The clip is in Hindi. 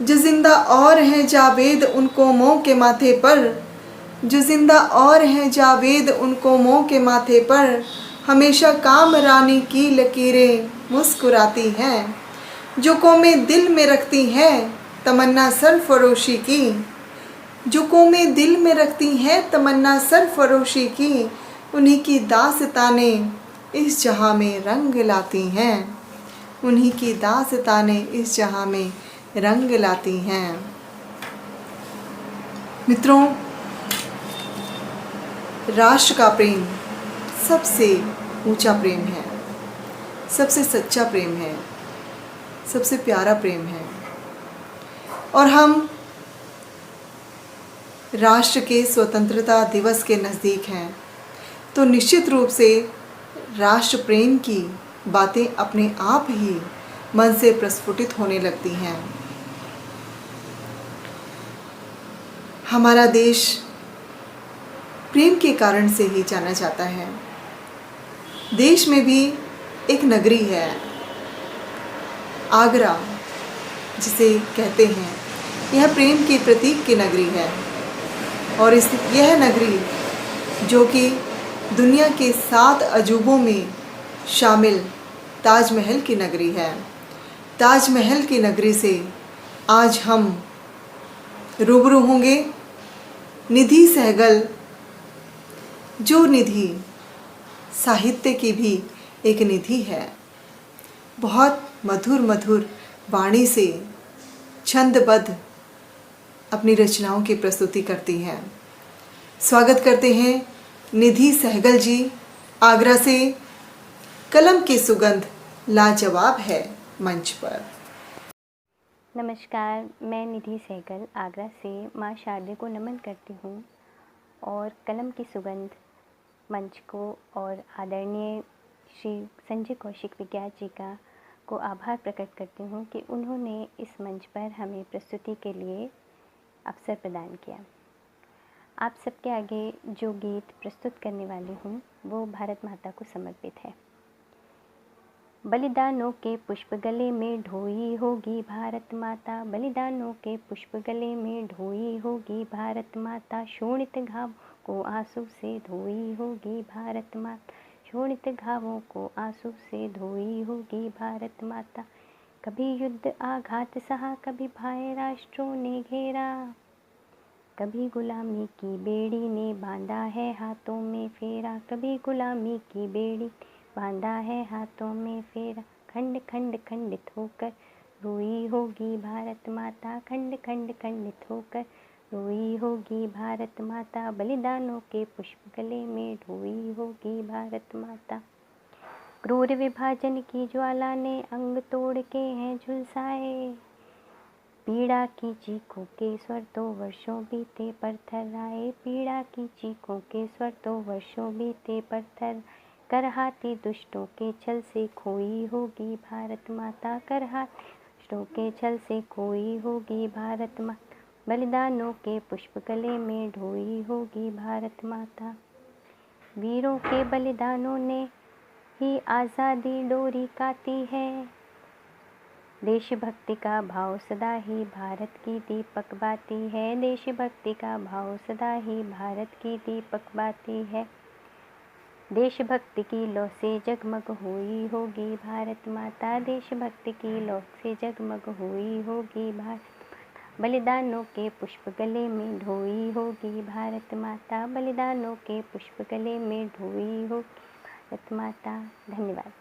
जो जिंदा और हैं जावेद उन कौमों के माथे पर, जो जिंदा और हैं जावेद उन कौमों के माथे पर, हमेशा कामरानी की लकीरें मुस्कुराती हैं। जो कौमें दिल में रखती हैं तमन्ना सरफरोशी की, जो कौमें दिल में रखती हैं तमन्ना सरफरोशी की, उन्हीं की दास्तानें इस जहां में रंग लाती हैं, उन्हीं की दास्तानें इस जहां में रंग लाती हैं। मित्रों, राष्ट्र का प्रेम सबसे ऊंचा प्रेम है, सबसे सच्चा प्रेम है, सबसे प्यारा प्रेम है। और हम राष्ट्र के स्वतंत्रता दिवस के नज़दीक हैं तो निश्चित रूप से राष्ट्र प्रेम की बातें अपने आप ही मन से प्रस्फुटित होने लगती हैं। हमारा देश प्रेम के कारण से ही जाना जाता है। देश में भी एक नगरी है आगरा, जिसे कहते हैं यह प्रेम के प्रतीक की नगरी है। और यह नगरी जो कि दुनिया के 7 अजूबों में शामिल ताजमहल की नगरी है। ताजमहल की नगरी से आज हम रूबरू होंगे निधि सहगल, जो निधि साहित्य की भी एक निधि है। बहुत मधुर मधुर वाणी से छंदबद्ध अपनी रचनाओं की प्रस्तुति करती हैं। स्वागत करते हैं निधि सहगल जी आगरा से। कलम की सुगंध लाजवाब है मंच पर। नमस्कार, मैं निधि सहगल आगरा से माँ शारदे को नमन करती हूँ और कलम की सुगंध मंच को और आदरणीय श्री संजय कौशिक विज्ञात जी का को आभार प्रकट करती हूँ कि उन्होंने इस मंच पर हमें प्रस्तुति के लिए अवसर प्रदान किया। आप सबके आगे जो गीत प्रस्तुत करने वाली हूँ वो भारत माता को समर्पित है। बलिदानों के पुष्प गले में ढोई होगी भारत माता, बलिदानों के पुष्प गले में ढोई होगी भारत माता, शोणित घाव को आंसू से धोई होगी भारत माता, शोणित घावों को आंसू से धोई होगी भारत माता। कभी युद्ध आघात सहा, कभी भाई राष्ट्रों ने घेरा, कभी गुलामी की बेड़ी ने बांधा है हाथों में फेरा, कभी गुलामी की बेड़ी बांधा है हाथों में फेरा। खंड खंड खंडित होकर रोई होगी भारत माता, खंड खंड खंडित होकर रोई होगी भारत माता, बलिदानों के पुष्प गले में ढोई होगी भारत माता। क्रूर विभाजन की ज्वाला ने अंग तोड़ के हैं झुलसाए, पीड़ा की चीखों के स्वर तो वर्षों बीते पर थर्राए, पीड़ा की चीखों के स्वर तो वर्षों बीते पर थर। करहाती दुष्टों के छल से खोई होगी भारत माता, करहाती दुष्टों के छल से खोई होगी भारत माता, बलिदानों के पुष्प गले में ढोई होगी भारत माता। वीरों के बलिदानों ने ही आज़ादी डोरी काती है, देशभक्ति का भाव सदा ही भारत की दीपक बाती है, देशभक्ति का भाव सदा ही भारत की दीपक बाती है। देशभक्ति की लौ से जगमग हुई होगी भारत माता, देशभक्ति की लौ से जगमग हुई होगी भारत माता, बलिदानों के पुष्प गले में ढोई होगी भारत माता, बलिदानों के पुष्प गले में ढोई होगी भारत माता। धन्यवाद।